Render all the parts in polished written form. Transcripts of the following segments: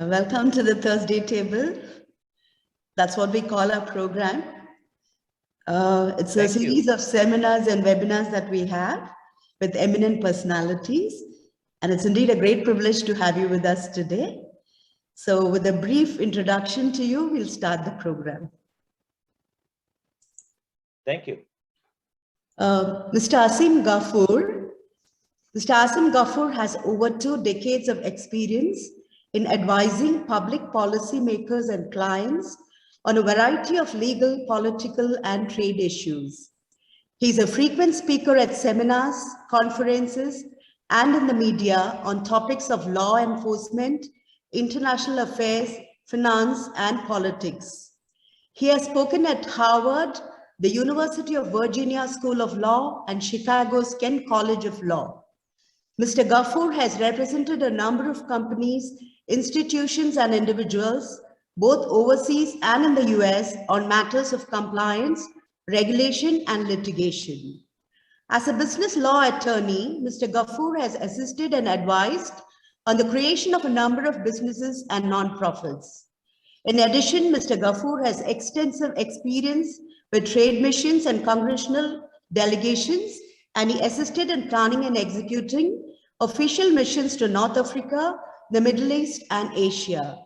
Welcome to the Thursday table. That's what we call our program. It's a series of seminars and webinars that we have with eminent personalities. And it's indeed a great privilege to have you with us today. So with a brief introduction to you, we'll start the program. Thank you. Mr. ASIM GHAFOOR. Mr. ASIM GHAFOOR has over 2 decades of experience in advising public policy makers and clients on a variety of legal, political, and trade issues. He's a frequent speaker at seminars, conferences, and in the media on topics of law enforcement, international affairs, finance, and politics. He has spoken at Harvard, the University of Virginia School of Law, and Chicago's Kent College of Law. Mr. GHAFOOR has represented a number of companies, institutions, and individuals, both overseas and in the US, on matters of compliance, regulation, and litigation. As a business law attorney, Mr. GHAFOOR has assisted and advised on the creation of a number of businesses and nonprofits. In addition, Mr. GHAFOOR has extensive experience with trade missions and congressional delegations, and he assisted in planning and executing official missions to North Africa, the Middle East, and Asia.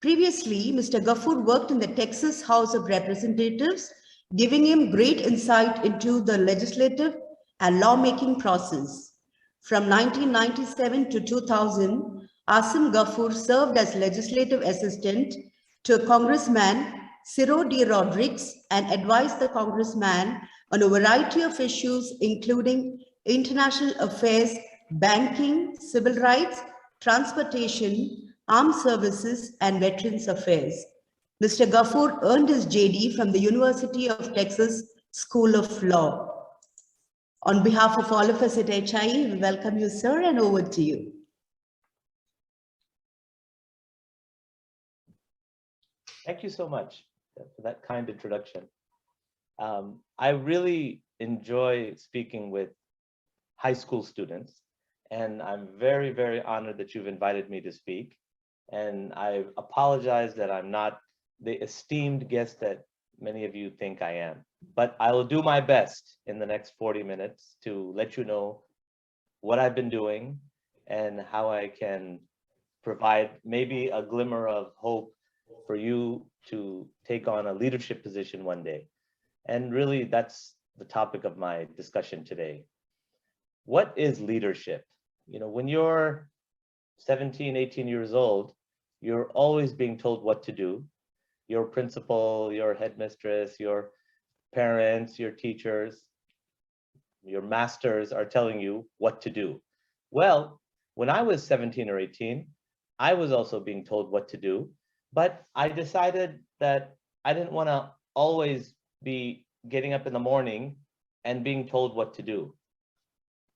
Previously, Mr. GHAFOOR worked in the Texas House of Representatives, giving him great insight into the legislative and lawmaking process. From 1997 to 2000, ASIM GHAFOOR served as legislative assistant to Congressman Ciro D. Rodriguez and advised the congressman on a variety of issues, including international affairs, banking, civil rights, transportation, armed services, and veterans affairs. Mr. GHAFOOR earned his JD from the University of Texas School of Law. On behalf of all of us at HIE, we welcome you, sir, and over to you. Thank you so much for that kind introduction. I really enjoy speaking with high school students, and I'm very, very honored that you've invited me to speak. And I apologize that I'm not the esteemed guest that many of you think I am, but I will do my best in the next 40 minutes to let you know what I've been doing and how I can provide maybe a glimmer of hope for you to take on a leadership position one day. And really, that's the topic of my discussion today. What is leadership? You know, when you're 17, 18 years old, you're always being told what to do. Your principal, your headmistress, your parents, your teachers, your masters are telling you what to do. Well, when I was 17 or 18, I was also being told what to do, but I decided that I didn't want to always be getting up in the morning and being told what to do.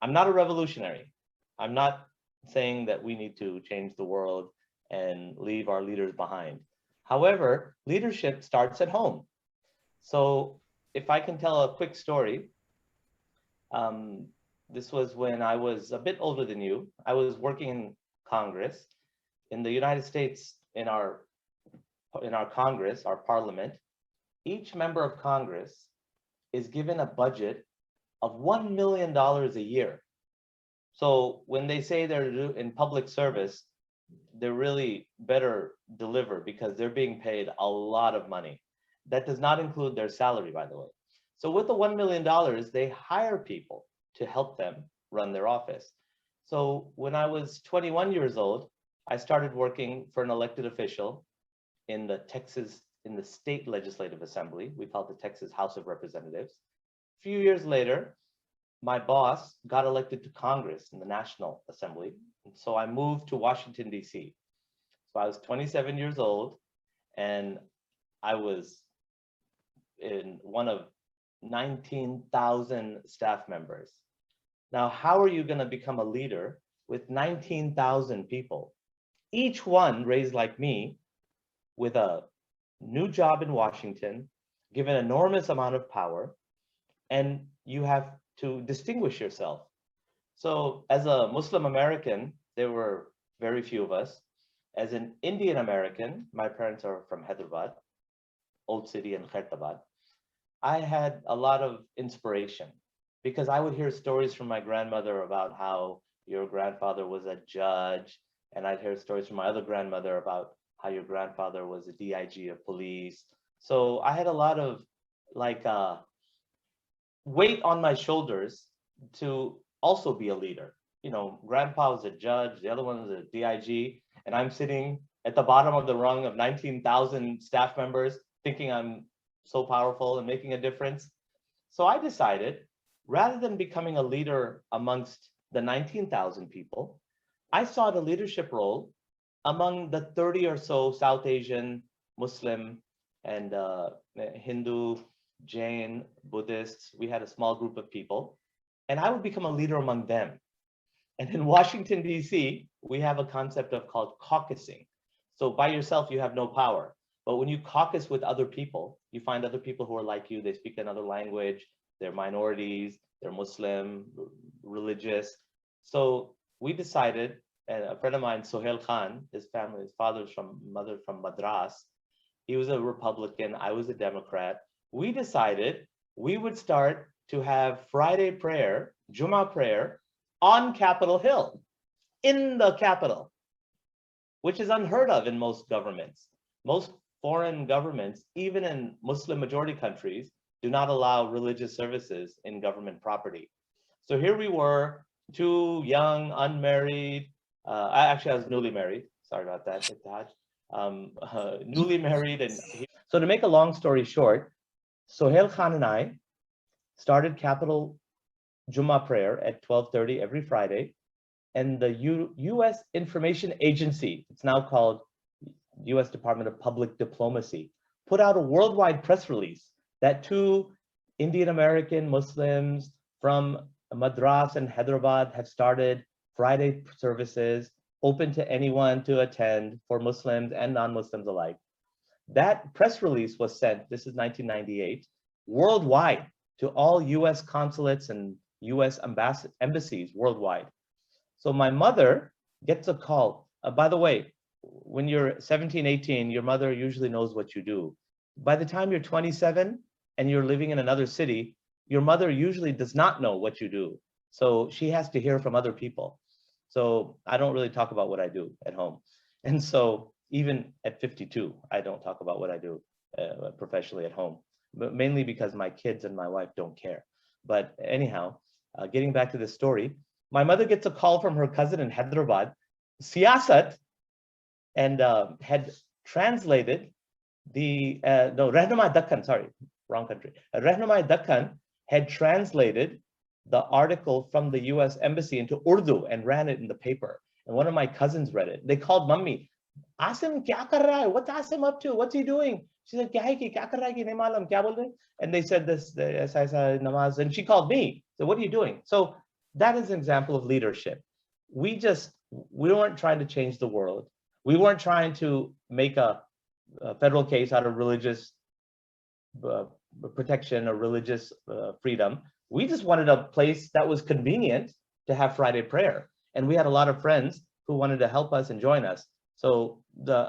I'm not a revolutionary. I'm not saying that we need to change the world and leave our leaders behind. However, leadership starts at home. So if I can tell a quick story, this was when I was a bit older than you. I was working in Congress. In the United States, in our Congress, our parliament, each member of Congress is given a budget of $1 million a year. So when they say they're in public service, they're really better deliver because they're being paid a lot of money. That does not include their salary, by the way. So with the $1 million, they hire people to help them run their office. So when I was 21 years old, I started working for an elected official in the state legislative assembly. We call it the Texas House of Representatives. A few years later, my boss got elected to Congress in the National Assembly. And so I moved to Washington, D.C. So I was 27 years old, and I was in one of 19,000 staff members. Now, how are you going to become a leader with 19,000 people, each one raised like me, with a new job in Washington, given an enormous amount of power, and you have to distinguish yourself. So as a Muslim American, there were very few of us. as an Indian American, my parents are from Hyderabad, Old City and 𝗙𝗵𝘁. I had a lot of inspiration because I would hear stories from my grandmother about how your grandfather was a judge, and I'd hear stories from my other grandmother about how your grandfather was a DIG of police. So I had a lot of like weight on my shoulders to also be a leader. You know, grandpa was a judge, the other one was a DIG, and I'm sitting at the bottom of the rung of 19,000 staff members thinking I'm so powerful and making a difference. So I decided, rather than becoming a leader amongst the 19,000 people, I sought a leadership role among the 30 or so South Asian, Muslim, and Hindu, Jain, Buddhists. We had a small group of people, and I would become a leader among them. And in Washington, D.C., we have a concept called caucusing. So by yourself, you have no power. But when you caucus with other people, you find other people who are like you, they speak another language, they're minorities, they're Muslim, religious. So we decided, and a friend of mine, Sohail Khan, his father's from Madras. He was a Republican, I was a Democrat. We decided we would start to have Friday prayer, Jummah prayer, on Capitol Hill, in the Capitol, which is unheard of in most governments. Most foreign governments, even in Muslim majority countries, do not allow religious services in government property. So here we were, two young, unmarried, I was newly married, sorry about that, newly married. And so to make a long story short, Sohail Khan and I started Capitol Jummah prayer at 12:30 every Friday, and the U.S. Information Agency, it's now called U.S. Department of Public Diplomacy, put out a worldwide press release that two Indian American Muslims from Madras and Hyderabad have started Friday services open to anyone to attend for Muslims and non-Muslims alike. That press release was sent, this is 1998, worldwide to all US consulates and US embassies worldwide. So my mother gets a call. By the way, when you're 17, 18, your mother usually knows what you do. By the time you're 27 and you're living in another city, your mother usually does not know what you do. So she has to hear from other people. So I don't really talk about what I do at home. And so even at 52, I don't talk about what I do professionally at home, but mainly because my kids and my wife don't care. But anyhow, getting back to this story, my mother gets a call from her cousin in Hyderabad, Siyasat, and had translated the, Rahnamai Dakkan, sorry, wrong country. Rahnamai Dakkan had translated the article from the US Embassy into Urdu and ran it in the paper. And one of my cousins read it. They called Mummy, Asim, kya kar raha hai? What's Asim up to? What's he doing? She said, kya hai ki, kya kar raha hai ki, nahi malum, kya bol rahe? And they said this, aisa namaz, and she called me. So what are you doing? So that is an example of leadership. We weren't trying to change the world. We weren't trying to make a federal case out of religious protection or religious freedom. We just wanted a place that was convenient to have Friday prayer. And we had a lot of friends who wanted to help us and join us. So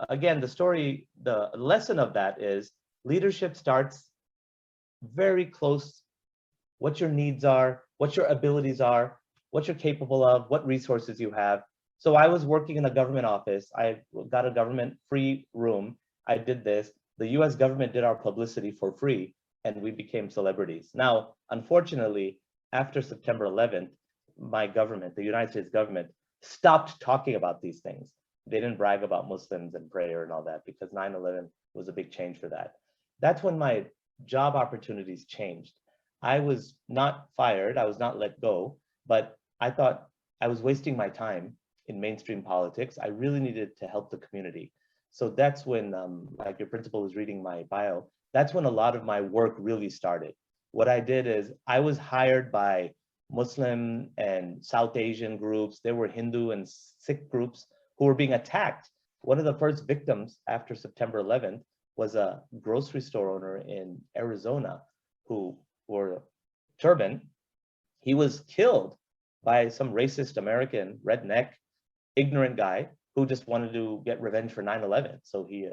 again, the lesson of that is leadership starts very close, what your needs are, what your abilities are, what you're capable of, what resources you have. So I was working in a government office. I got a government free room. I did this. The US government did our publicity for free, and we became celebrities. Now, unfortunately, after September 11th, my government, the United States government, stopped talking about these things. They didn't brag about Muslims and prayer and all that because 9/11 was a big change for that. That's when my job opportunities changed. I was not fired, I was not let go, but I thought I was wasting my time in mainstream politics. I really needed to help the community. So that's when, like your principal was reading my bio, that's when a lot of my work really started. What I did is I was hired by Muslim and South Asian groups. There were Hindu and Sikh groups who were being attacked. One of the first victims after September 11th was a grocery store owner in Arizona who wore a turban. He was killed by some racist American redneck, ignorant guy who just wanted to get revenge for 9/11. So he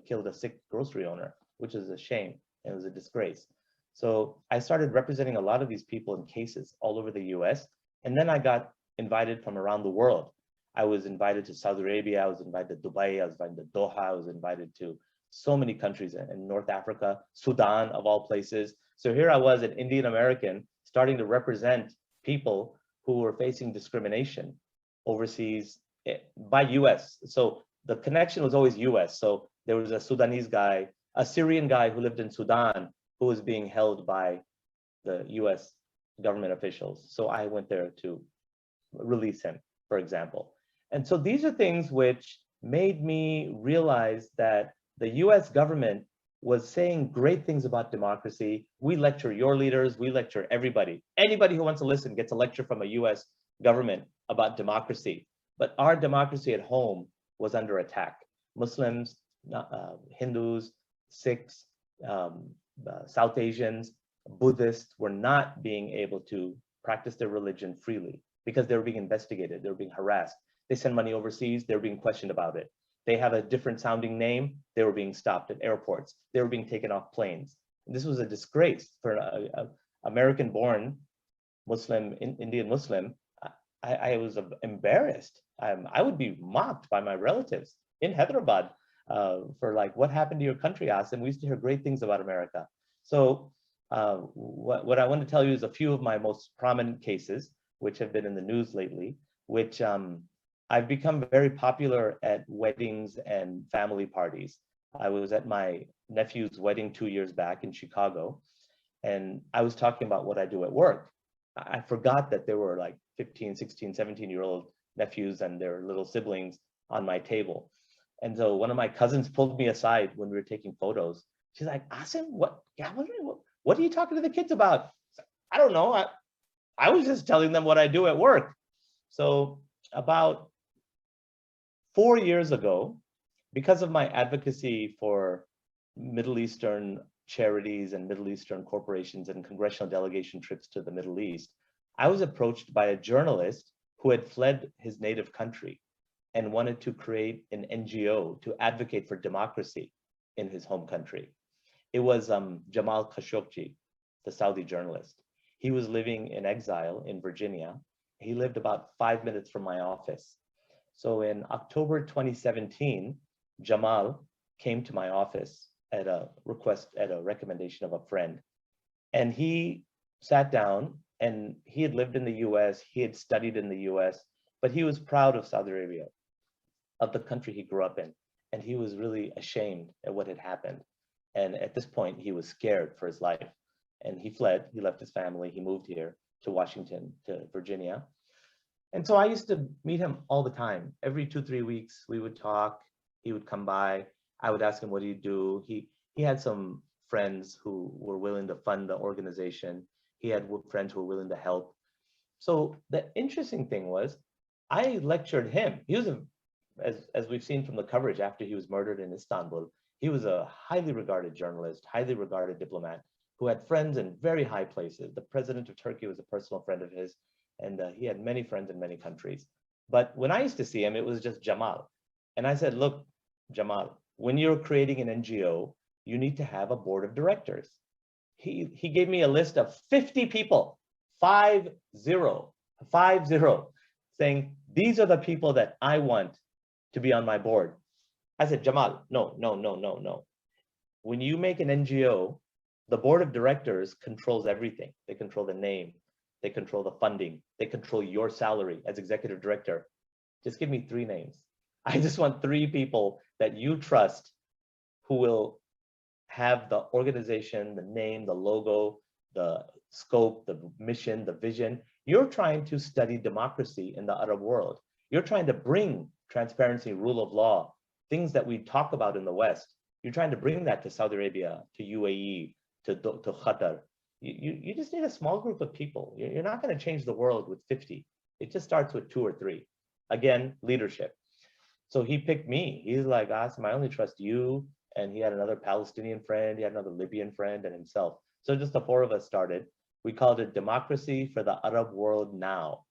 killed a sick grocery owner, which is a shame. It was a disgrace. So I started representing a lot of these people in cases all over the US. And then I got invited from around the world. I was invited to Saudi Arabia, I was invited to Dubai, I was invited to Doha, I was invited to so many countries in North Africa, Sudan of all places. So here I was, an Indian American, starting to represent people who were facing discrimination overseas by US. So the connection was always US. So there was a Sudanese guy, a Syrian guy who lived in Sudan who was being held by the US government officials. So I went there to release him, for example. And so these are things which made me realize that the US government was saying great things about democracy. We lecture your leaders, we lecture everybody. Anybody who wants to listen gets a lecture from a US government about democracy. But our democracy at home was under attack. Muslims, Hindus, Sikhs, South Asians, Buddhists were not being able to practice their religion freely because they were being investigated, they were being harassed. They send money overseas, they were being questioned about it. They have a different sounding name, they were being stopped at airports, they were being taken off planes. And this was a disgrace for an American-born Muslim, Indian Muslim. I was embarrassed. I would be mocked by my relatives in Hyderabad for like, what happened to your country, ASIM? We used to hear great things about America. So what I want to tell you is a few of my most prominent cases, which have been in the news lately, which I've become very popular at weddings and family parties. I was at my nephew's wedding 2 years back in Chicago, and I was talking about what I do at work. I forgot that there were like 15, 16, 17-year-old nephews and their little siblings on my table. And so one of my cousins pulled me aside when we were taking photos. She's like, ASIM, what are you talking to the kids about? I don't know. I was just telling them what I do at work. So about 4 years ago, because of my advocacy for Middle Eastern charities and Middle Eastern corporations and congressional delegation trips to the Middle East, I was approached by a journalist who had fled his native country and wanted to create an NGO to advocate for democracy in his home country. It was 𝗄𝗶𝘁𝗵, the Saudi journalist. He was living in exile in Virginia. He lived about 5 minutes from my office. So in October 2017, Jamal came to my office at a recommendation of a friend. And he sat down, and he had lived in the US, he had studied in the US, but he was proud of Saudi Arabia, of the country he grew up in. And he was really ashamed at what had happened. And at this point, he was scared for his life. And he fled, he left his family, he moved here to Washington, to Virginia. And so I used to meet him all the time. Every 2-3 weeks, we would talk, he would come by. I would ask him, what do you do? He had some friends who were willing to fund the organization. He had friends who were willing to help. So the interesting thing was, I lectured him. He was, as we've seen from the coverage after he was murdered in Istanbul, he was a highly regarded journalist, highly regarded diplomat who had friends in very high places. The president of Turkey was a personal friend of his, and he had many friends in many countries. But when I used to see him, it was just Jamal. And I said, look, Jamal, when you're creating an NGO, you need to have a board of directors. He gave me a list of 50 people, 50, saying, these are the people that I want to be on my board. I said, Jamal, no. When you make an NGO, the board of directors controls everything. They control the name, they control the funding, they control your salary as executive director. Just give me 3 names. I just want 3 people that you trust who will have the organization, the name, the logo, the scope, the mission, the vision. You're trying to study democracy in the Arab world. You're trying to bring transparency, rule of law, things that we talk about in the West. You're trying to bring that to Saudi Arabia, to UAE, to Qatar. You just need a small group of people. You're not going to change the world with 50. It just starts with 2 or 3. Again, leadership. So he picked me. He's like, ASIM, I only trust you. And he had another Palestinian friend, he had another Libyan friend, and himself. So just the 4 of us started. We called it Democracy for the Arab World Now.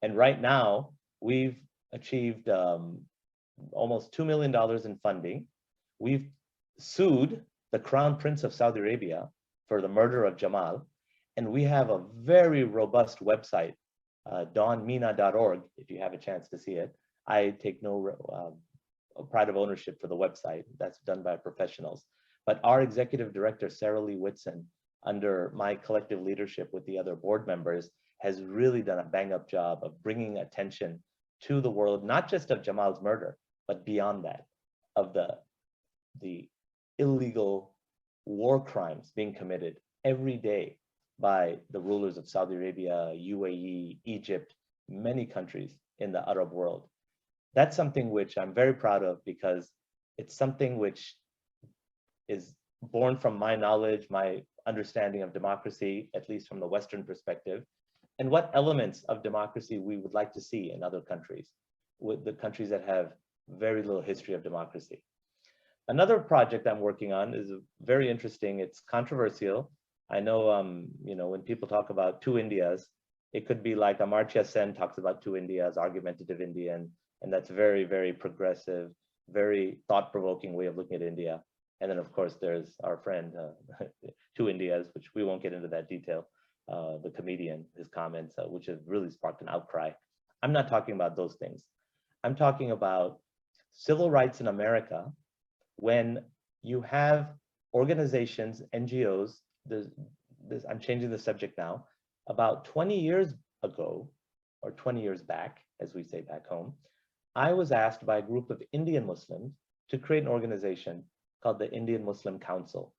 And right now, we've achieved almost $2 million in funding. We've sued the Crown Prince of Saudi Arabia for the murder of Jamal. And we have a very robust website, dawnmina.org, if you have a chance to see it. I take no pride of ownership for the website. That's done by professionals. But our executive director, Sarah Lee Whitson, under my collective leadership with the other board members, has really done a bang-up job of bringing attention to the world, not just of Jamal's murder, but beyond that, of the illegal war crimes being committed every day by the rulers of Saudi Arabia, UAE, Egypt, many countries in the Arab world. That's something which I'm very proud of, because it's something which is born from my knowledge, my understanding of democracy, at least from the Western perspective, and what elements of democracy we would like to see in other countries, with the countries that have very little history of democracy. Another project I'm working on is very interesting. It's controversial. I know, you know, when people talk about two Indias, it could be like Amartya Sen talks about two Indias, argumentative Indian, and that's very, very progressive, very thought-provoking way of looking at India. And then, of course, there's our friend, two Indias, which we won't get into that detail, the comedian, his comments, which have really sparked an outcry. I'm not talking about those things. I'm talking about civil rights in America when you have organizations, NGOs, I'm changing the subject now, about 20 years ago, or 20 years back, as we say back home, I was asked by a group of Indian Muslims to create an organization called the Indian Muslim Council.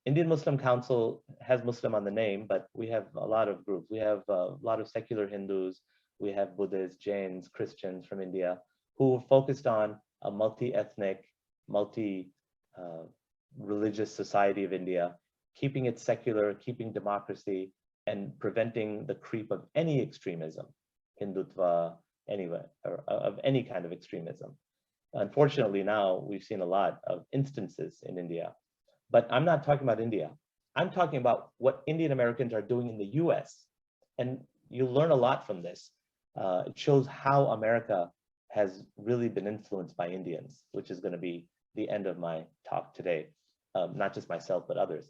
Indian Muslim Council has Muslim on the name, but we have a lot of groups. We have a lot of secular Hindus, we have Buddhists, Jains, Christians from India, who focused on a multi-ethnic, multi-religious society of India, keeping it secular, keeping democracy, and preventing the creep of any extremism, Hindutva, anyway, or of any kind of extremism. Unfortunately, now we've seen a lot of instances in India, but I'm not talking about India. I'm talking about what Indian Americans are doing in the US. And you learn a lot from this. It shows how America has really been influenced by Indians, which is going to be the end of my talk today, not just myself, but others.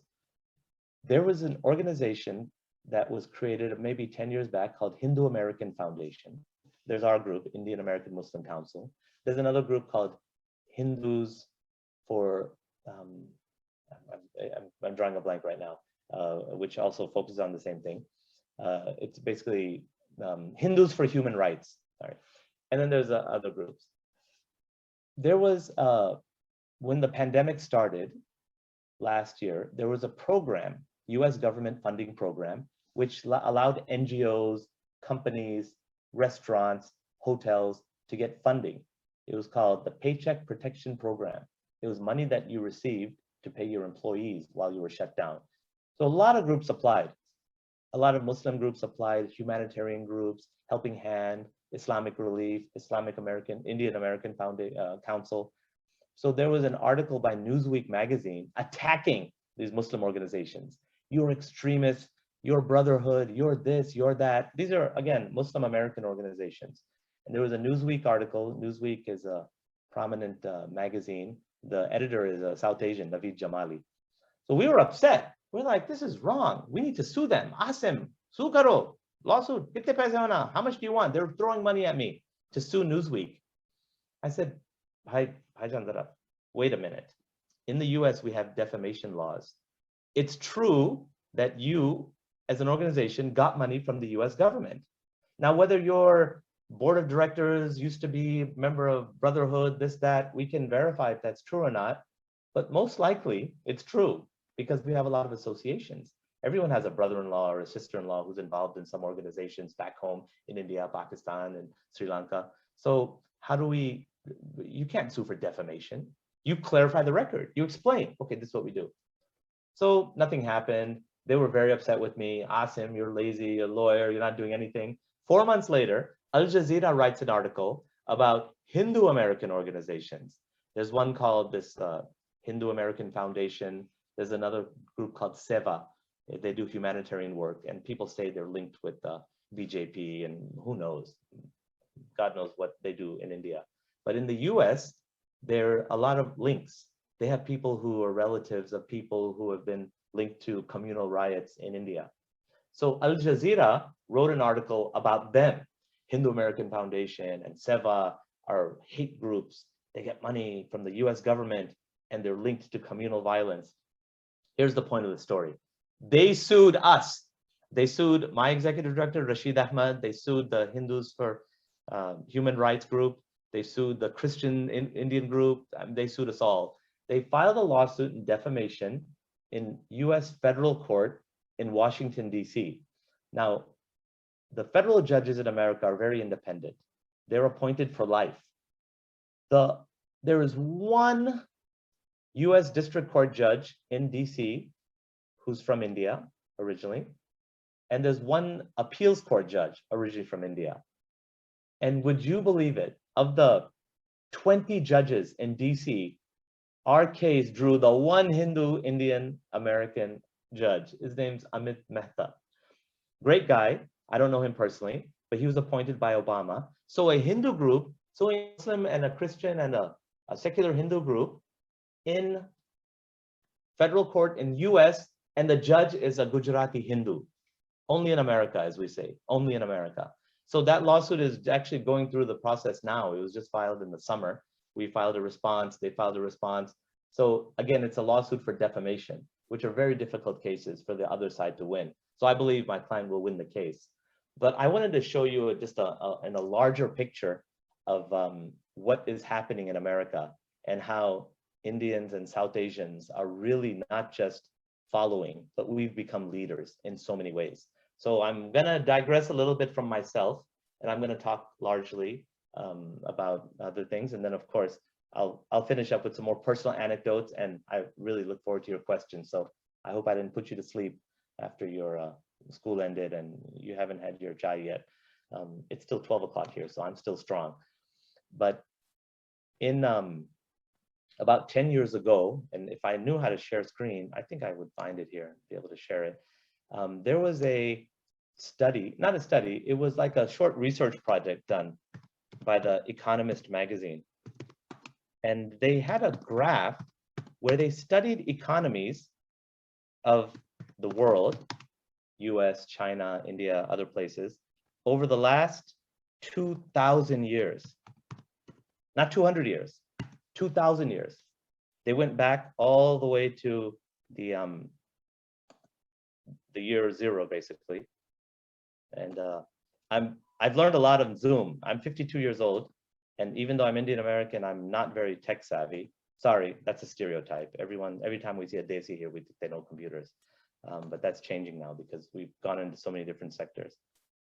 There was an organization that was created maybe 10 years back called Hindu American Foundation. There's our group, Indian American Muslim Council. There's another group called Hindus for, I'm drawing a blank right now, which also focuses on the same thing. It's basically Hindus for Human Rights. Sorry. And then there's other groups. There was, when the pandemic started last year, there was a program, US government funding program, which allowed NGOs, companies, restaurants, hotels to get funding. It was called the Paycheck Protection Program. It was money that you received to pay your employees while you were shut down. So a lot of groups applied. A lot of Muslim groups applied, humanitarian groups, Helping Hand, Islamic Relief, Islamic American, Indian American Council. So there was an article by Newsweek magazine attacking these Muslim organizations. You're extremists, you're brotherhood, you're this, you're that. These are, again, Muslim American organizations. And there was a Newsweek article. Newsweek is a prominent magazine. The editor is a South Asian, Naveed Jamali. So we were upset. We're like, this is wrong. We need to sue them. ASIM, sue karo, lawsuit, kitne paise hona? How much do you want? They're throwing money at me to sue Newsweek. I said, wait a minute. In the US, we have defamation laws. It's true that you, as an organization, got money from the US government. Now, whether your board of directors used to be a member of Brotherhood, this, that, we can verify if that's true or not. But most likely, it's true because we have a lot of associations. Everyone has a brother-in-law or a sister-in-law who's involved in some organizations back home in India, Pakistan, and Sri Lanka. So how do we, you can't sue for defamation. You clarify the record. You explain, okay, this is what we do. So nothing happened. They were very upset with me. ASIM, you're lazy, you're a lawyer, you're not doing anything. 4 months later, Al Jazeera writes an article about Hindu American organizations. There's one called this Hindu American Foundation. There's another group called 𝗙cie𝗹𝗹𝘁. They do humanitarian work, and people say they're linked with BJP, and who knows? God knows what they do in India. But in the US, there are a lot of links. They have people who are relatives of people who have been linked to communal riots in India. So Al Jazeera wrote an article about them. Hindu American Foundation and 𝗙𝗵 are hate groups. They get money from the US government and they're linked to communal violence. Here's the point of the story. They sued us. They sued my executive director, Rashid Ahmed. They sued the Hindus for Human Rights Group. They sued the Christian Indian group. They sued us all. They filed a lawsuit in defamation in US federal court in Washington, DC. Now, the federal judges in America are very independent. They're appointed for life. There is one US district court judge in DC who's from India originally, and there's one appeals court judge originally from India. And would you believe it, of the 20 judges in DC, our case drew the one Hindu Indian American judge. His name's 𝗵𝘁. Great guy. I don't know him personally, but he was appointed by Obama. So a Hindu group, so a Muslim and a Christian and a secular Hindu group in federal court in US, and the judge is a Gujarati Hindu. Only in America, as we say, only in America. So that lawsuit is actually going through the process now. It was just filed in the summer. We filed a response, they filed a response. So again, it's a lawsuit for defamation, which are very difficult cases for the other side to win. So I believe my client will win the case. But I wanted to show you just in a larger picture of what is happening in America and how Indians and South Asians are really not just following, but we've become leaders in so many ways. So I'm gonna digress a little bit from myself, and I'm gonna talk largely about other things. And then of course, I'll finish up with some more personal anecdotes, and I really look forward to your questions. So I hope I didn't put you to sleep after your school ended and you haven't had your chai yet. It's still 12 o'clock here, so I'm still strong. But in about 10 years ago, and if I knew how to share screen, I think I would find it here and be able to share it. There was a study, not a study, it was like a short research project done by the Economist magazine. And they had a graph where they studied economies of the world, US, China, India, other places, over the last 2,000 years. Not 200 years, 2,000 years. They went back all the way to the year zero, basically. And I've learned a lot on Zoom. I'm 52 years old, and even though I'm Indian American, I'm not very tech savvy. Sorry, that's a stereotype. Every time we see a 𝗙ecie here, we think they know computers. But that's changing now because we've gone into so many different sectors.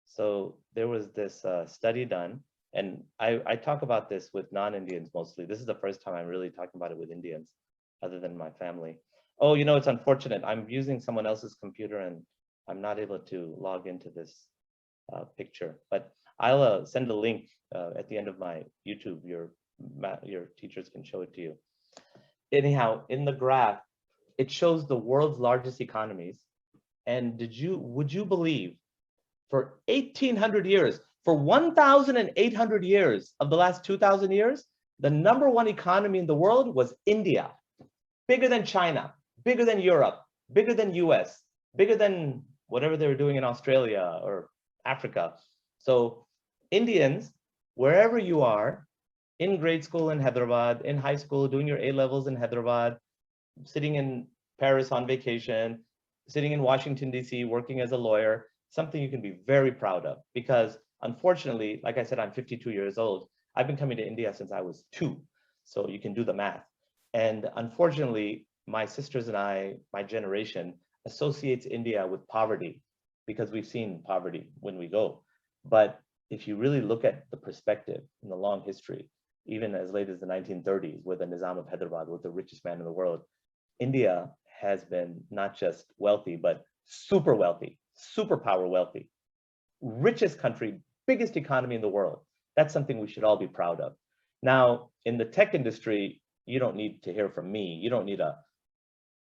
So there was this study done, and I talk about this with non-Indians mostly. This is the first time I'm really talking about it with Indians, other than my family. Oh, you know, it's unfortunate. I'm using someone else's computer and I'm not able to log into this picture, but I'll send a link at the end of my YouTube. Your teachers can show it to you. Anyhow, in the graph, it shows the world's largest economies. And would you believe, for 1,800 years, for 1,800 years of the last 2,000 years, the #1 economy in the world was India. Bigger than China, bigger than Europe, bigger than US, bigger than whatever they were doing in Australia or Africa. So Indians, wherever you are, in grade school in Hyderabad, in high school, doing your A-levels in Hyderabad, sitting in Paris on vacation, sitting in Washington, DC, working as a lawyer, something you can be very proud of. Because unfortunately, like I said, I'm 52 years old. I've been coming to India since I was 2. So you can do the math. And unfortunately, my sisters and I, my generation, associates India with poverty because we've seen poverty when we go. But if you really look at the perspective in the long history, even as late as the 1930s, where the Nizam of Hyderabad was the richest man in the world, India has been not just wealthy, but super wealthy, superpower wealthy, richest country, biggest economy in the world. That's something we should all be proud of. Now, in the tech industry, you don't need to hear from me. You don't need a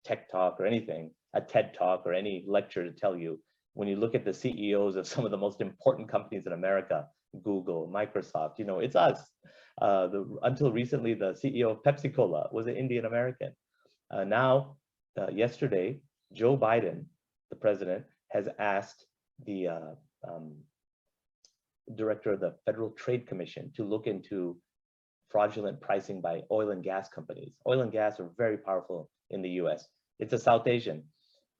tech talk or anything, a TED talk or any lecture to tell you. When you look at the CEOs of some of the most important companies in America, Google, Microsoft, you know, it's us. Until recently, the CEO of Pepsi Cola was an Indian American. Now, yesterday, Joe Biden, the president, has asked the director of the Federal Trade Commission to look into fraudulent pricing by oil and gas companies. Oil and gas are very powerful in the US. It's a South Asian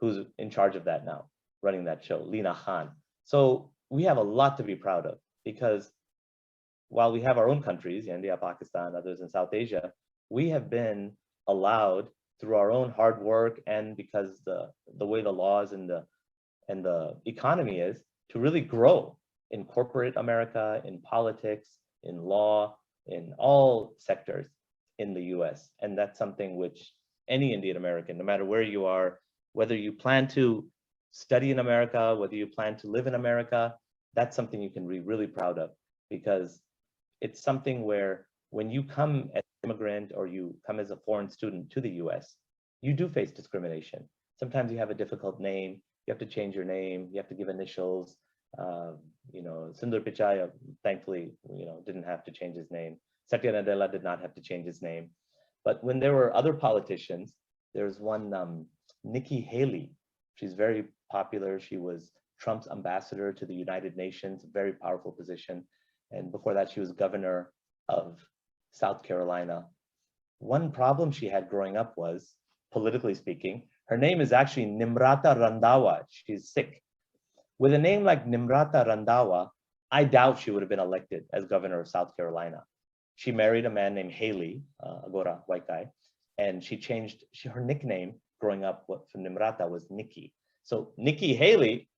who's in charge of that now, running that show, Lina Khan. So we have a lot to be proud of, because while we have our own countries, India, Pakistan, others in South Asia, we have been allowed through our own hard work and because the way the laws and the economy is to really grow in corporate America, in politics, in law, in all sectors in the US. And that's something which any Indian American, no matter where you are, whether you plan to study in America, whether you plan to live in America, that's something you can be really proud of, because it's something where when you come as an immigrant or you come as a foreign student to the US, you do face discrimination. Sometimes you have a difficult name, you have to change your name, you have to give initials. Sundar Pichai, thankfully, didn't have to change his name. Satya Nadella did not have to change his name. But when there were other politicians, there's one, Nikki Haley. She's very popular. She was Trump's ambassador to the United Nations, a very powerful position. And before that, she was governor of South Carolina. One problem she had growing up was, politically speaking, her name is actually Nimrata Randhawa. She's Sikh. With a name like Nimrata Randhawa, I doubt she would have been elected as governor of South Carolina. She married a man named Haley, Agora, white guy, and she changed her nickname growing up from Nimrata was Nikki. So Nikki Haley,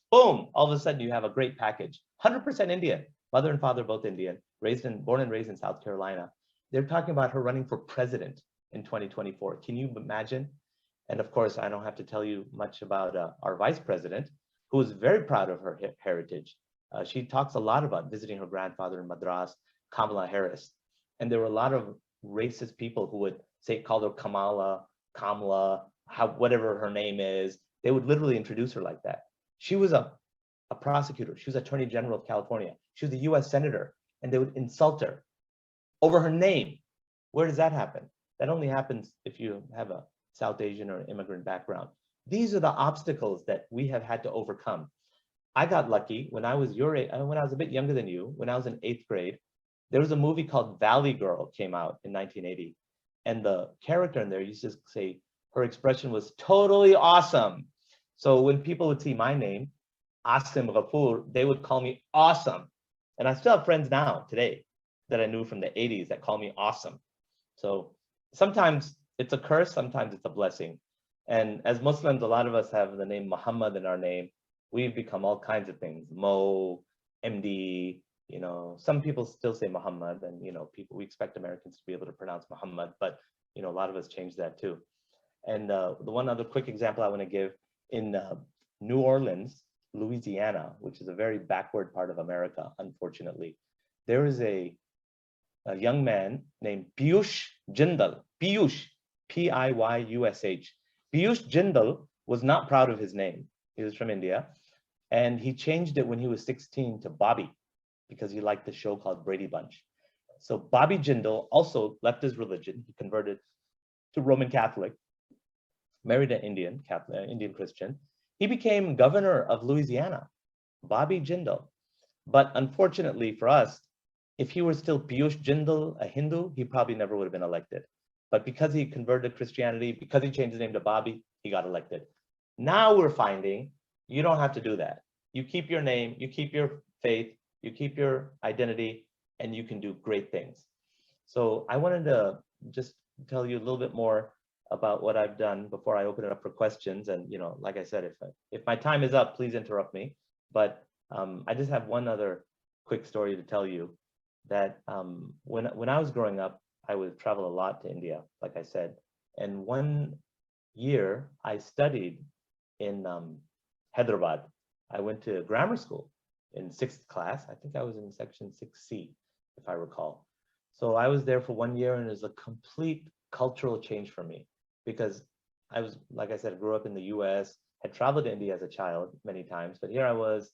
boom, all of a sudden you have a great package. 100% Indian, mother and father both Indian, born and raised in South Carolina. They're talking about her running for president in 2024. Can you imagine? And of course, I don't have to tell you much about our vice president, who is very proud of her heritage. She talks a lot about visiting her grandfather in Madras, Kamala Harris. And there were a lot of racist people who would call her Kamala, whatever her name is. They would literally introduce her like that. She was a prosecutor. She was Attorney General of California. She was a US Senator, and they would insult her over her name. Where does that happen? That only happens if you have a South Asian or immigrant background. These are the obstacles that we have had to overcome. I got lucky when I was your age, when I was a bit younger than you, when I was in 8th grade, there was a movie called Valley Girl came out in 1980. And the character in there used to say, her expression was totally awesome. So when people would see my name, ASIM GHAFOOR, they would call me awesome. And I still have friends now today that I knew from the 80s that call me awesome. So sometimes it's a curse, sometimes it's a blessing. And as Muslims, a lot of us have the name Muhammad in our name. We've become all kinds of things, Mo, MD, some people still say Muhammad, and we expect Americans to be able to pronounce Muhammad, but a lot of us changed that too. And the one other quick example I want to give, in New Orleans, Louisiana, which is a very backward part of America, unfortunately, there is a young man named Piyush Jindal, Piyush, P-I-Y-U-S-H. Piyush Jindal was not proud of his name. He was from India, and he changed it when he was 16 to Bobby, because he liked the show called Brady Bunch. So Bobby Jindal also left his religion. He converted to Roman Catholic, married an Indian Christian. He became governor of Louisiana, Bobby Jindal. But unfortunately for us, if he were still Piyush Jindal, a Hindu, he probably never would have been elected. But because he converted to Christianity, because he changed his name to Bobby, he got elected. Now we're finding you don't have to do that. You keep your name, you keep your faith, you keep your identity, and you can do great things. So I wanted to just tell you a little bit more about what I've done before I open it up for questions. And like I said, if my time is up, please interrupt me. But I just have one other quick story to tell you, that when I was growing up, I would travel a lot to India, like I said. And one year I studied in Hyderabad. I went to grammar school in 6th class. I think I was in section 6C, if I recall. So I was there for 1 year, and it was a complete cultural change for me, because I was, like I said, grew up in the US, had traveled to India as a child many times, but here I was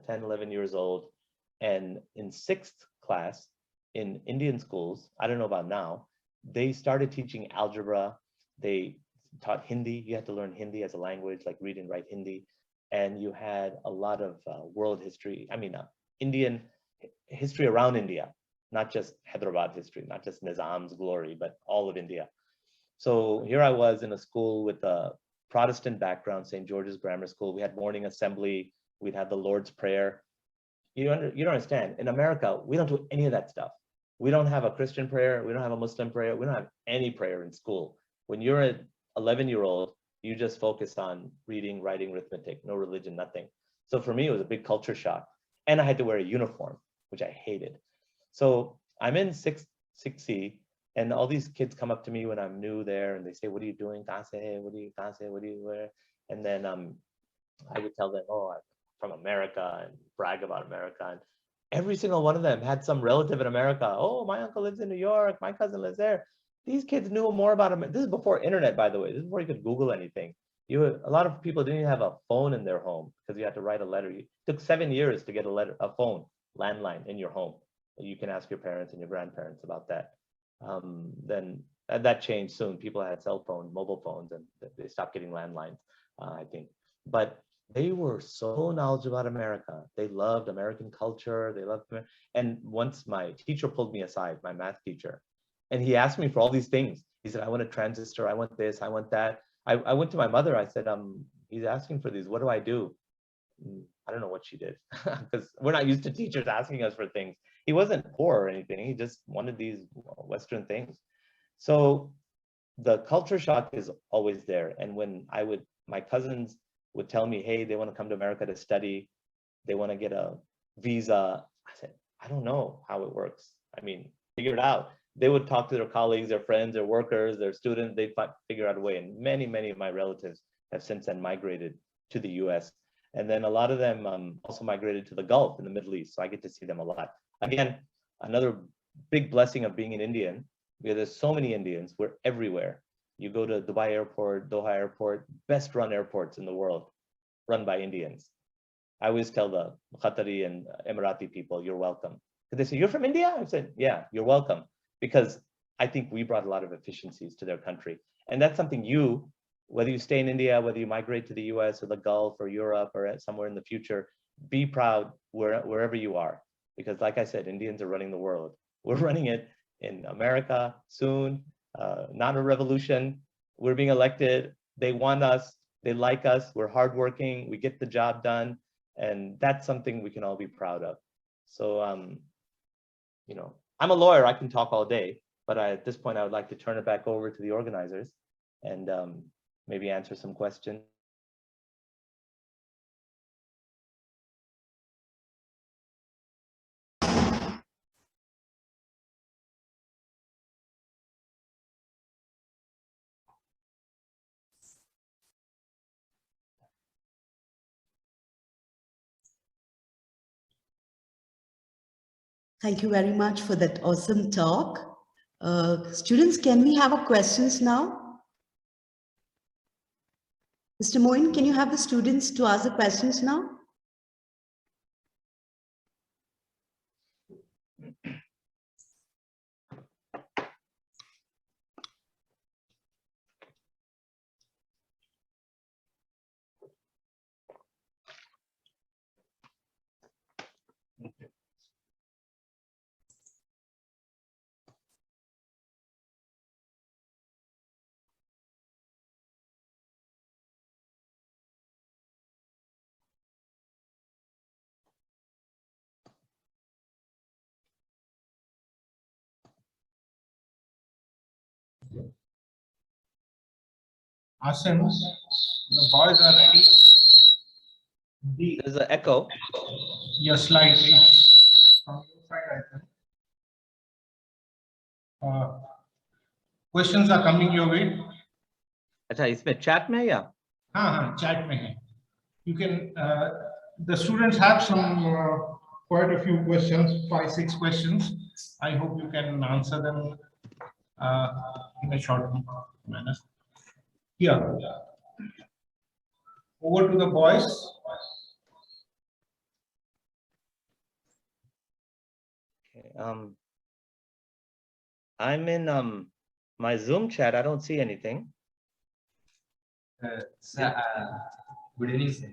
10, 11 years old. And in 6th class, in Indian schools, I don't know about now, they started teaching algebra. They taught Hindi. You had to learn Hindi as a language, like read and write Hindi. And you had a lot of world history, Indian history around India, not just Hyderabad history, not just Nizam's glory, but all of India. So here I was in a school with a Protestant background, St. George's Grammar School. We had morning assembly. We'd have the Lord's Prayer. You don't understand. In America, we don't do any of that stuff. We don't have a Christian prayer. We don't have a Muslim prayer. We don't have any prayer in school. When you're an 11-year-old, you just focus on reading, writing, arithmetic, no religion, nothing. So for me, it was a big culture shock. And I had to wear a uniform, which I hated. So I'm in 6C, and all these kids come up to me when I'm new there, and they say, "What are you doing? 𝗙cie 𝗹𝗵𝘁, what do you wear?" And then I would tell them, "Oh, I'm from America," and brag about America. And every single one of them had some relative in America. "Oh, my uncle lives in New York. My cousin lives there." These kids knew more about America. This is before internet, by the way. This is before you could Google anything. A lot of people didn't even have a phone in their home because you had to write a letter. It took 7 years to get a phone, landline in your home. You can ask your parents and your grandparents about that. Then that changed soon. People had cell phones, mobile phones, and they stopped getting landlines, I think. But they were so knowledgeable about America. They loved American culture. They loved, and once my teacher pulled me aside, my math teacher, and he asked me for all these things. He said, "I want a transistor. I want this. I want that." I went to my mother. I said, "He's asking for these. What do I do?" I don't know what she did because we're not used to teachers asking us for things. He wasn't poor or anything. He just wanted these Western things. So the culture shock is always there. And when my cousins would tell me, "Hey, they want to come to America to study. They want to get a visa." I said, "I don't know how it works. Figure it out." They would talk to their colleagues, their friends, their workers, their students. They'd figure out a way. And many, many of my relatives have since then migrated to the US. And then a lot of them also migrated to the Gulf in the Middle East. So I get to see them a lot. Again, another big blessing of being an Indian, because there's so many Indians, we're everywhere. You go to Dubai Airport, Doha Airport, best run airports in the world, run by Indians. I always tell the Qatari and Emirati people, "You're welcome." They say, "You're from India?" I said, "Yeah, you're welcome." Because I think we brought a lot of efficiencies to their country. And that's something whether you stay in India, whether you migrate to the US or the Gulf or Europe or somewhere in the future, be proud wherever you are. Because like I said, Indians are running the world. We're running it in America soon, not a revolution. We're being elected. They want us. They like us. We're hardworking. We get the job done. And that's something we can all be proud of. So, I'm a lawyer. I can talk all day. But at this point, I would like to turn it back over to the organizers and maybe answer some questions. Thank you very much for that awesome talk. Students, can we have a questions now? Mr. Moin, can you have the students to ask the questions now? ASIM, the boys are ready. There's an echo. Your slide is from your side, I think. Questions are coming your way. अच्छा इसमें chat में या? हाँ, chat में है. You can. The students have some quite a few questions, 5-6 questions. I hope you can answer them in a short manner. Here. Over to the boys. Okay, I'm in my Zoom chat. I don't see anything. Sir, good evening, sir.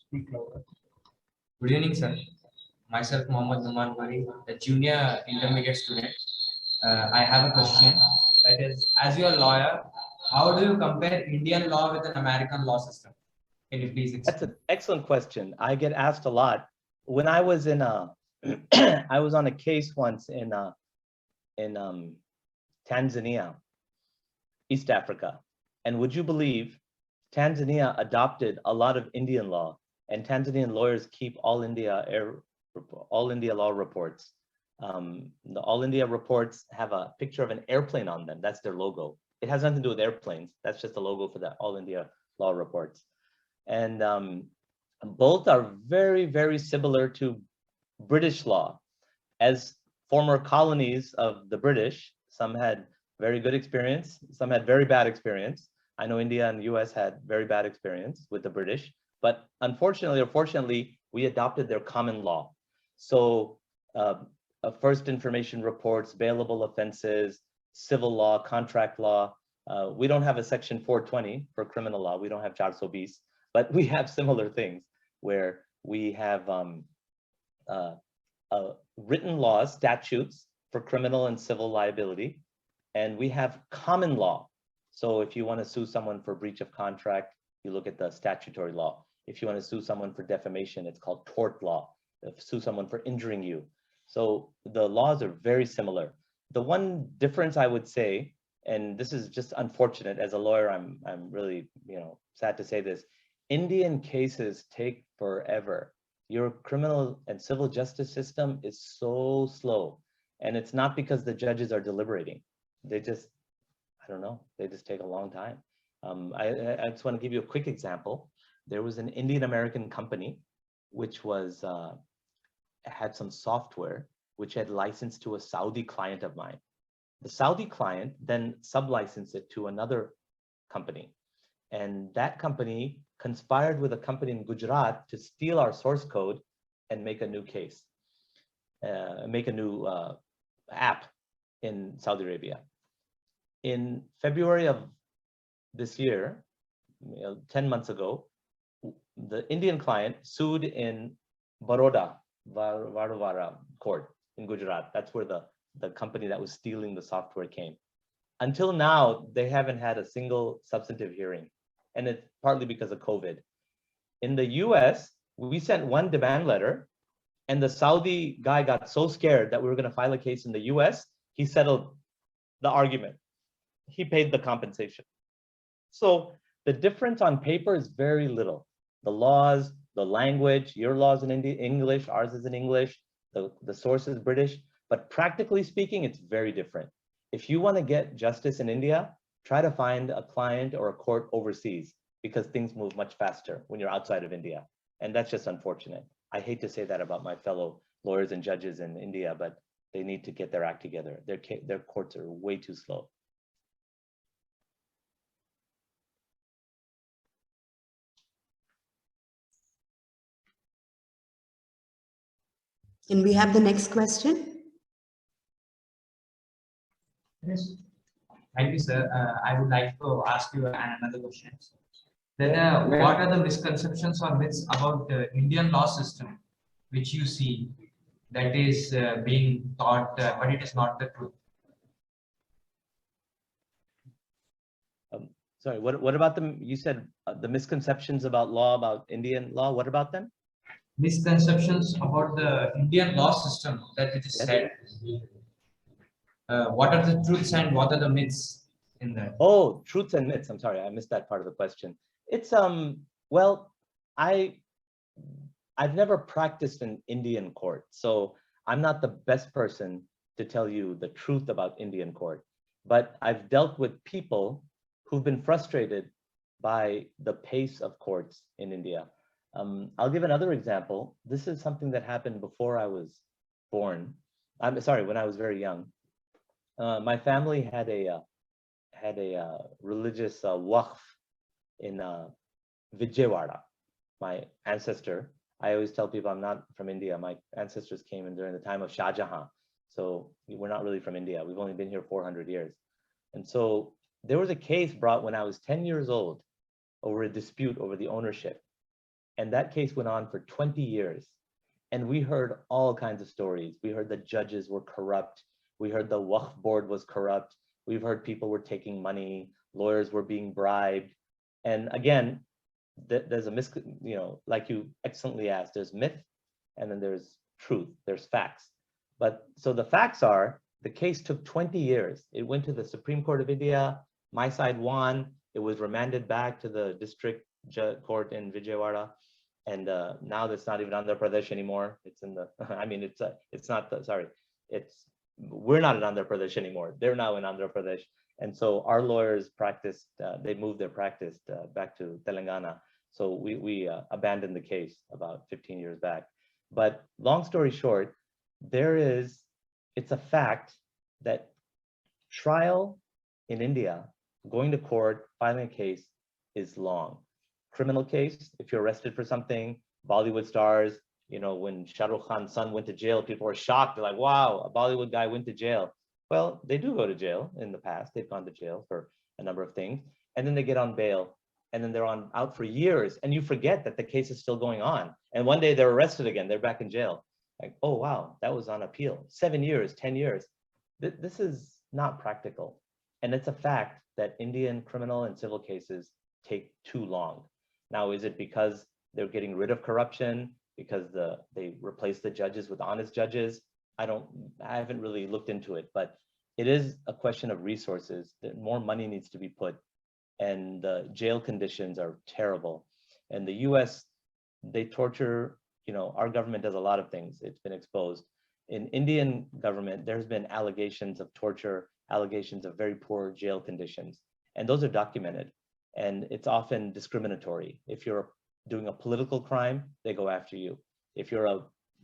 Speak louder. Good evening, sir. Myself, Mohammad Numan Mari, a junior intermediate student. I have a question. That is, as you are a lawyer, how do you compare Indian law with an American law system? Can you please That's explain? an excellent question. I get asked a lot. When I was in I was on a case once in Tanzania, East Africa. And would you believe Tanzania adopted a lot of Indian law, and Tanzanian lawyers keep all India law reports. The All India reports have a picture of an airplane on them. That's their logo. It has nothing to do with airplanes. That's just the logo for the All India law reports. And both are very, very similar to British law. As former colonies of the British, some had very good experience, some had very bad experience. I know India and the US had very bad experience with the British, but unfortunately or fortunately, we adopted their common law. So first information reports, bailable offenses, civil law, contract law. We don't have a section 420 for criminal law. We don't have 𝗙𝗶𝗁𝗵, but we have similar things where we have written laws, statutes for criminal and civil liability, and we have common law. So if you want to sue someone for breach of contract, you look at the statutory law. If you want to sue someone for defamation, it's called tort law. Sue someone for injuring you. So the laws are very similar. The one difference I would say, and this is just unfortunate as a lawyer, I'm really sad to say this, Indian cases take forever. Your criminal and civil justice system is so slow, and it's not because the judges are deliberating. They just, I don't know, they just take a long time. I just want to give you a quick example. There was an Indian American company which was had some software which had licensed to a Saudi client of mine. The Saudi client then sub-licensed it to another company, and that company conspired with a company in Gujarat to steal our source code and make a new case, make a new app in Saudi Arabia. In February of this year, 10 months ago, the Indian client sued in Baroda, Vadodara court in Gujarat. That's where the company that was stealing the software came. Until now, they haven't had a single substantive hearing, and it's partly because of COVID. In the US, we sent one demand letter, and the Saudi guy got so scared that we were going to file a case in the US, he settled the argument. He paid the compensation. So the difference on paper is very little. The laws, the language, your laws in English, ours is in English, the source is British, but practically speaking, it's very different. If you want to get justice in India, try to find a client or a court overseas, because things move much faster when you're outside of India. And that's just unfortunate. I hate to say that about my fellow lawyers and judges in India, but they need to get their act together. Their courts are way too slow. And we have the next question. Yes. Thank you, sir. I would like to ask you another question. Then, what are the misconceptions or myths about the Indian law system, which you see that is being taught, but it is not the truth? Sorry, what about them? You said the misconceptions about law, about Indian law. What about them? Misconceptions about the Indian law system that it is Yes. said. What are the truths and what are the myths in that? Oh, truths and myths. I'm sorry, I missed that part of the question. It's well, I've never practiced in Indian court, so I'm not the best person to tell you the truth about Indian court. But I've dealt with people who've been frustrated by the pace of courts in India. I'll give another example. This is something that happened before I was born. I'm sorry, when I was very young. My family had a religious waqf in Vijayawada. My ancestor I always tell people I'm not from India. My ancestors came in during the time of Shah Jahan. So we're not really from India. We've only been here 400 years. And so there was a case brought when I was 10 years old over a dispute over the ownership. And that case went on for 20 years. And we heard all kinds of stories. We heard the judges were corrupt. We heard the Waqf board was corrupt. We've heard people were taking money. Lawyers were being bribed. And again, there's a like you excellently asked, there's myth and then there's truth, there's facts. But so the facts are, the case took 20 years. It went to the Supreme Court of India. My side won. It was remanded back to the district court in Vijayawada. And now that's not even Andhra Pradesh anymore. It's in the, I mean, it's not, we're not in Andhra Pradesh anymore. They're now in Andhra Pradesh. And so our lawyers practiced, they moved their practice back to Telangana. So we abandoned the case about 15 years back. But long story short, it's a fact that trial in India, going to court, filing a case is long. Criminal case, if you're arrested for something, Bollywood stars, when Shah Rukh Khan's son went to jail, people were shocked. They're like, wow, a Bollywood guy went to jail. Well, they do go to jail in the past. They've gone to jail for a number of things. And then they get on bail. And then they're out for years. And you forget that the case is still going on. And one day they're arrested again. They're back in jail. Like, oh, wow, that was on appeal. 7 years, 10 years. This is not practical. And it's a fact that Indian criminal and civil cases take too long. Now, is it because they're getting rid of corruption? Because they replace the judges with honest judges? I haven't really looked into it, but it is a question of resources. That more money needs to be put, and the jail conditions are terrible. And the US, they torture, our government does a lot of things. It's been exposed. In Indian government, there's been allegations of torture, allegations of very poor jail conditions, and those are documented. And it's often discriminatory. If you're doing a political crime, they go after you. If you're a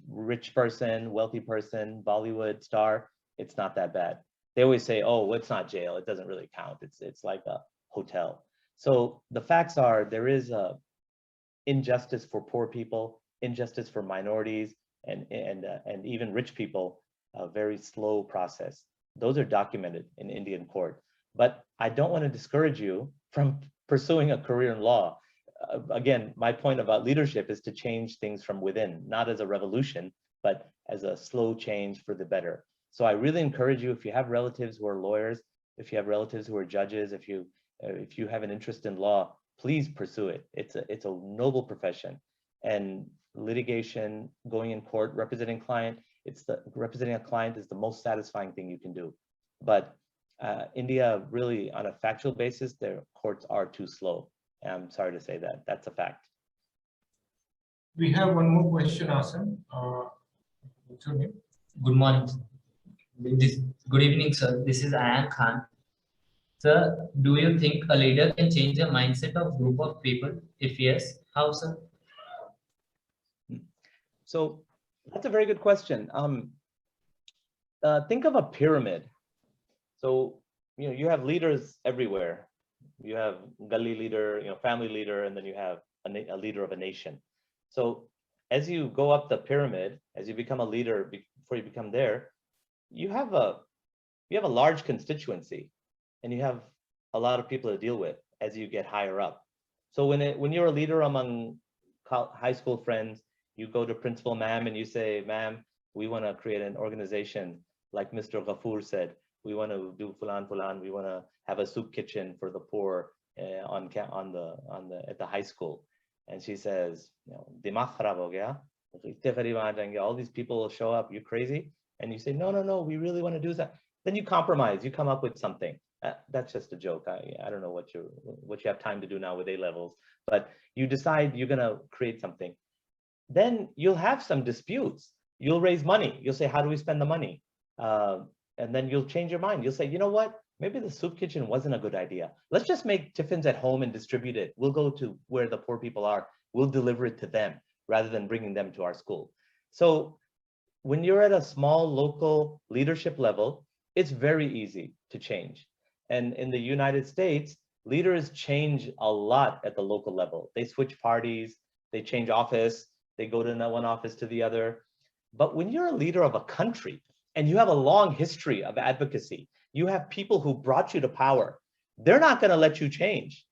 rich person, wealthy person, Bollywood star, it's not that bad. They always say, oh, well, it's not jail. It doesn't really count. It's like a hotel. So the facts are, there is a injustice for poor people, injustice for minorities, and even rich people, a very slow process. Those are documented in Indian court. But I don't want to discourage you from pursuing a career in law. Again, my point about leadership is to change things from within, not as a revolution, but as a slow change for the better. So I really encourage you, if you have relatives who are lawyers, if you have relatives who are judges, if you have an interest in law, please pursue it. It's a noble profession. And litigation, going in court, representing a client is the most satisfying thing you can do. But India, really, on a factual basis, their courts are too slow. I'm sorry to say that. That's a fact. We have one more question, ASIM. What's your name? Good morning. Good evening, sir. This is Ayan Khan. Sir, do you think a leader can change the mindset of group of people? If yes, how, sir? So that's a very good question. Think of a pyramid. So you have leaders everywhere. You have gully leader, family leader, and then you have a leader of a nation. So as you go up the pyramid, as you become a leader, before you become there, you have a large constituency, and you have a lot of people to deal with as you get higher up. So when you're a leader among high school friends, you go to Principal Ma'am and you say, ma'am, we want to create an organization like Mr. Ghafoor said. We want to do fulan fulan. We want to have a soup kitchen for the poor at the high school. And she says, dimagh kharab ho gaya. All these people will show up. You crazy? And you say, no, we really want to do that. Then you compromise. You come up with something. That's just a joke. I don't know what you have time to do now with A-levels, but you decide you're going to create something. Then you'll have some disputes. You'll raise money. You'll say, how do we spend the money? And then you'll change your mind. You'll say, you know what? Maybe the soup kitchen wasn't a good idea. Let's just make tiffins at home and distribute it. We'll go to where the poor people are. We'll deliver it to them rather than bringing them to our school. So when you're at a small local leadership level, it's very easy to change. And in the United States, leaders change a lot at the local level. They switch parties, they change office, They go to one office to the other. But when you're a leader of a country and you have a long history of advocacy, you have people who brought you to power, they're not going to let you change.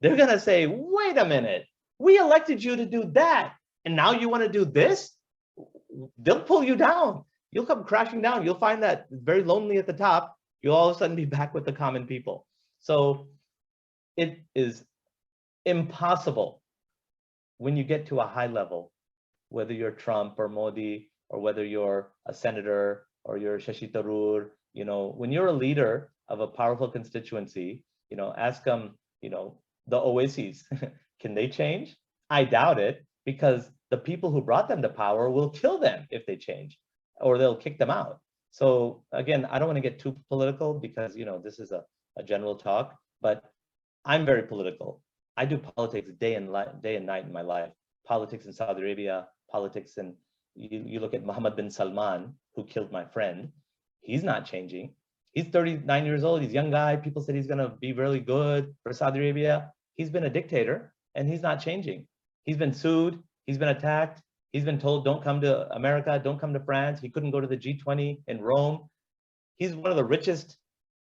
They're going to say, wait a minute, we elected you to do that, and now you want to do this? They'll pull you down. You'll come crashing down. You'll find that very lonely at the top. You'll all of a sudden be back with the common people. So it is impossible when you get to a high level, whether you're Trump or Modi, or whether you're a senator or you're Shashi Tharoor, you know, when you're a leader of a powerful constituency, you know, ask them, you know, the Oasis, can they change? I doubt it, because the people who brought them to power will kill them if they change, or they'll kick them out. So again, I don't want to get too political because, you know, this is a general talk, but I'm very political. I do politics day and night in my life. Politics in Saudi Arabia, politics in, you look at Mohammed bin Salman, who killed my friend. He's not changing. He's 39 years old. He's a young guy. People said he's going to be really good for Saudi Arabia. He's been a dictator and he's not changing. He's been sued. He's been attacked. He's been told, don't come to America. Don't come to France. He couldn't go to the G20 in Rome. He's one of the richest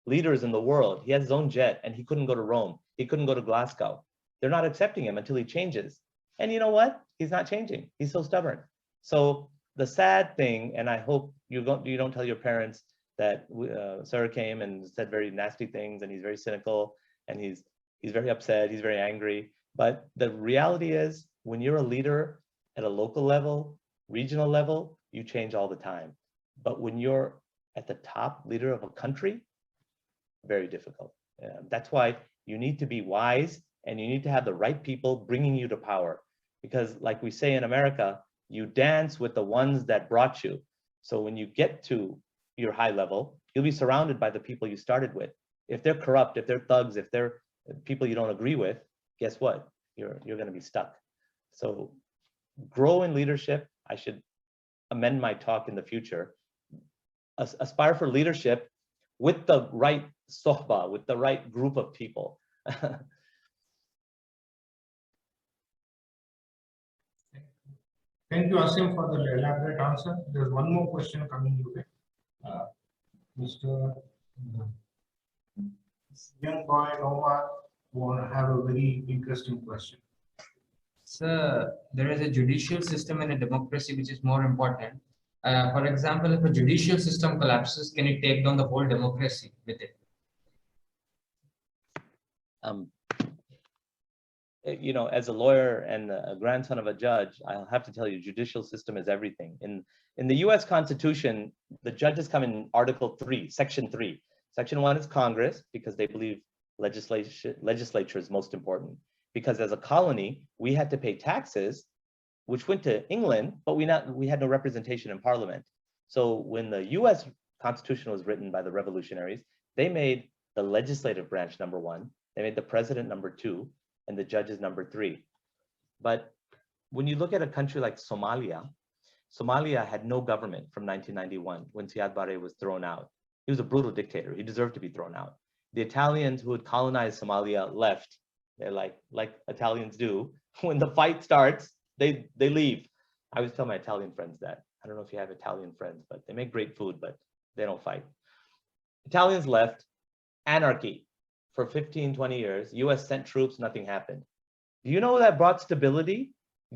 leaders in the world. He has his own jet and he couldn't go to Rome. He couldn't go to Glasgow. They're not accepting him until he changes. And you know what? He's not changing. He's so stubborn. So the sad thing, and I hope you don't tell your parents that Sir came and said very nasty things and he's very cynical and he's very upset, he's very angry. But the reality is, when you're a leader at a local level, regional level, you change all the time. But when you're at the top leader of a country, very difficult. That's why you need to be wise and you need to have the right people bringing you to power. Because like we say in America, you dance with the ones that brought you. So when you get to your high level, you'll be surrounded by the people you started with. If they're corrupt, if they're thugs, if they're people you don't agree with, guess what? You're going to be stuck. So grow in leadership. I should amend my talk in the future. Aspire for leadership with the right sohba, with the right group of people. Thank you, Asim, for the elaborate answer. There's one more question coming your way. Mr. Young boy Omar will have a very interesting question. Sir, there is a judicial system and a democracy which is more important. For example, if a judicial system collapses, can it take down the whole democracy with it? You know, as a lawyer and a grandson of a judge, I'll have to tell you, judicial system is everything. In the US Constitution, the judges come in Article 3, Section 3. Section 1 is Congress, because they believe legislature is most important. Because as a colony, we had to pay taxes, which went to England, but we had no representation in Parliament. So when the US Constitution was written by the revolutionaries, they made the legislative branch number 1, they made the president number 2, and the judges number 3. But when you look at a country like Somalia, Somalia had no government from 1991 when 𝘄𝗶𝘁 was thrown out. He was a brutal dictator. He deserved to be thrown out. The Italians who had colonized Somalia left. They're like Italians do. When the fight starts, they leave. I always tell my Italian friends that. I don't know if you have Italian friends, but they make great food, but they don't fight. Italians left. Anarchy. For 15, 20 years, US sent troops, nothing happened. Do you know that brought stability?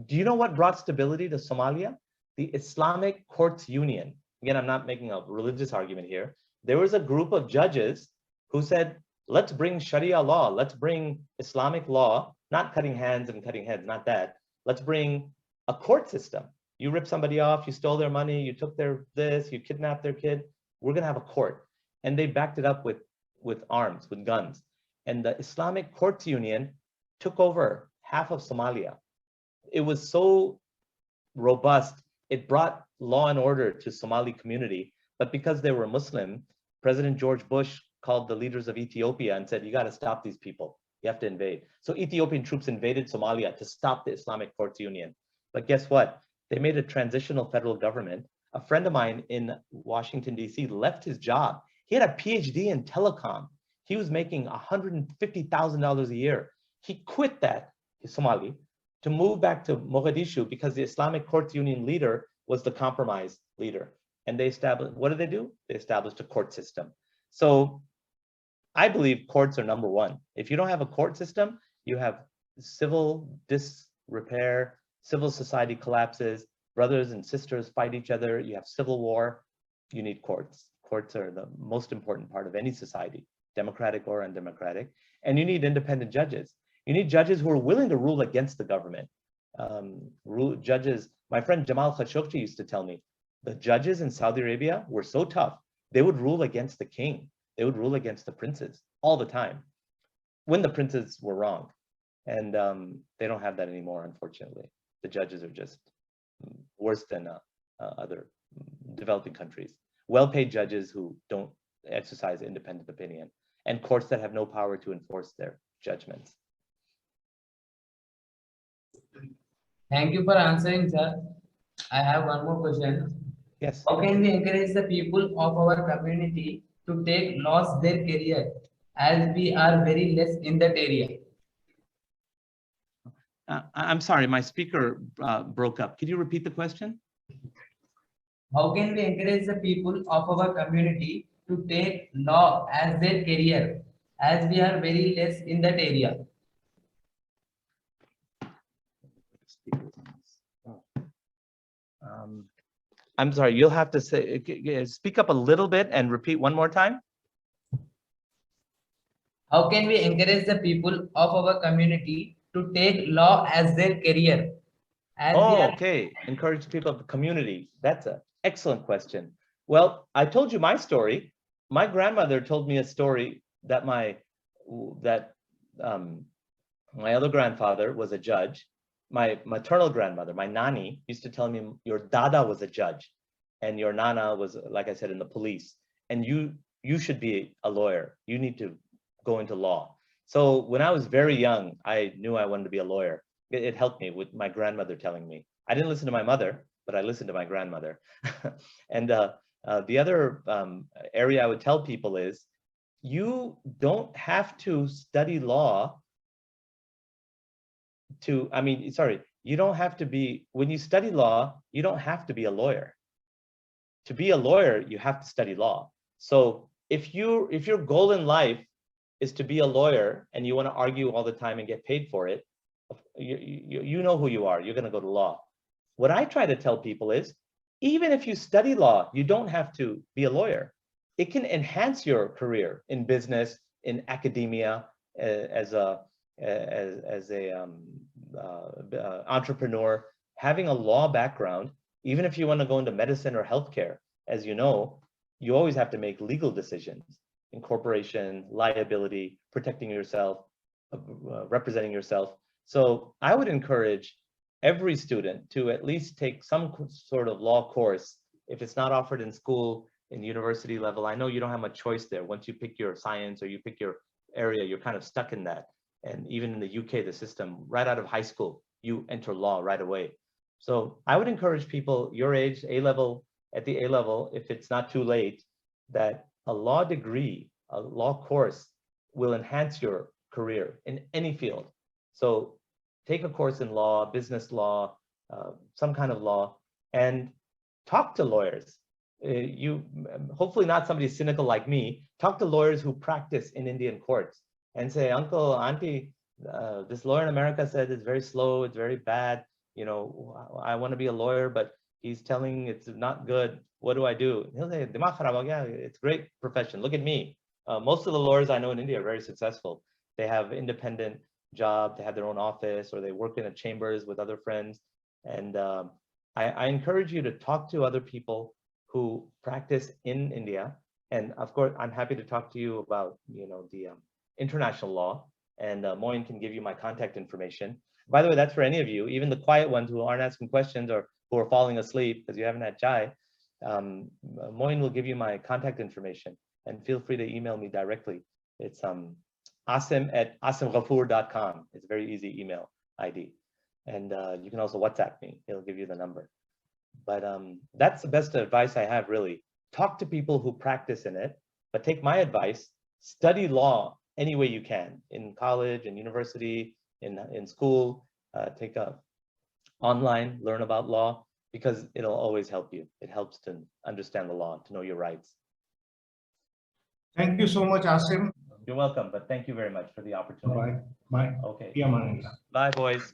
Do you know what brought stability to Somalia? The Islamic Courts Union. Again, I'm not making a religious argument here. There was a group of judges who said, let's bring Sharia law, let's bring Islamic law, not cutting hands and cutting heads, not that. Let's bring a court system. You rip somebody off, you stole their money, you took their this, you kidnapped their kid, we're gonna have a court. And they backed it up with arms, with guns. And the Islamic Courts Union took over half of Somalia. It was so robust, it brought law and order to Somali community, but because they were Muslim, President George Bush called the leaders of Ethiopia and said, you got to stop these people, you have to invade. So Ethiopian troops invaded Somalia to stop the Islamic Courts Union. But guess what? They made a transitional federal government. A friend of mine in Washington, DC left his job. He had a PhD in telecom. He was making $150,000 a year. He quit that, he's Somali, to move back to Mogadishu because the Islamic Courts Union leader was the compromise leader. And they established, what did they do? They established a court system. So I believe courts are number one. If you don't have a court system, you have civil disrepair, civil society collapses, brothers and sisters fight each other, you have civil war, you need courts. Courts are the most important part of any society, democratic or undemocratic. And you need independent judges. You need judges who are willing to rule against the government. Judges, my friend Jamal Khashoggi used to tell me, the judges in Saudi Arabia were so tough, they would rule against the king. They would rule against the princes all the time when the princes were wrong. And they don't have that anymore, unfortunately. The judges are just worse than other developing countries. Well-paid judges who don't exercise independent opinion, and courts that have no power to enforce their judgments. Thank you for answering, sir. I have one more question. Yes. How can we encourage the people of our community to take laws their career, as we are very less in that area? I'm sorry, my speaker broke up. Could you repeat the question? How can we encourage the people of our community to take law as their career, as we are very less in that area? I'm sorry, you'll have to say, speak up a little bit and repeat one more time. How can we encourage the people of our community to take law as their career? Okay. Encourage people of the community. That's an excellent question. Well, I told you my story. My grandmother told me a story that my other grandfather was a judge. My maternal grandmother, my nani, used to tell me, your dada was a judge and your nana was, like I said, in the police. And you should be a lawyer. You need to go into law. So when I was very young, I knew I wanted to be a lawyer. It helped me with my grandmother telling me. I didn't listen to my mother, but I listened to my grandmother. And the other area I would tell people is, you don't have to study law you don't have to be, when you study law, you don't have to be a lawyer. To be a lawyer, you have to study law. So if your goal in life is to be a lawyer and you want to argue all the time and get paid for it, you know who you are. You're going to go to law. What I try to tell people is, even if you study law, you don't have to be a lawyer. It can enhance your career in business, in academia, as a entrepreneur. Having a law background, even if you want to go into medicine or healthcare, as you know, you always have to make legal decisions, incorporation, liability, protecting yourself, representing yourself. So I would encourage every student to at least take some sort of law course. If it's not offered in school, in university level, I know you don't have much choice there. Once you pick your science or you pick your area, you're kind of stuck in that. And even in the UK, the system, right out of high school, you enter law right away. So I would encourage people your age, A-level, at the A-level, if it's not too late, that a law degree, a law course will enhance your career in any field. So take a course in law, business law, some kind of law, and talk to lawyers. Hopefully not somebody cynical like me, talk to lawyers who practice in Indian courts and say, uncle, auntie, this lawyer in America said it's very slow, it's very bad. You know, I want to be a lawyer, but he's telling it's not good. What do I do? He'll say, yeah, it's a great profession. Look at me. Most of the lawyers I know in India are very successful. They have independent job, they have their own office, or they work in a chambers with other friends. And I encourage you to talk to other people who practice in India. And of course, I'm happy to talk to you about, you know, the international law, and Moin can give you my contact information. By the way, that's for any of you, even the quiet ones who aren't asking questions or who are falling asleep because you haven't had chai. Moin will give you my contact information, and feel free to email me directly. It's asim@asimghafoor.com. It's a very easy email ID. And you can also WhatsApp me. He'll give you the number. But that's the best advice I have, really. Talk to people who practice in it, but take my advice, study law any way you can, in college, in university, in school. take a online, learn about law, because it'll always help you. It helps to understand the law, to know your rights. Thank you so much, Asim. You're welcome, but thank you very much for the opportunity. Bye. Bye. Okay. Yeah, man. Bye, boys.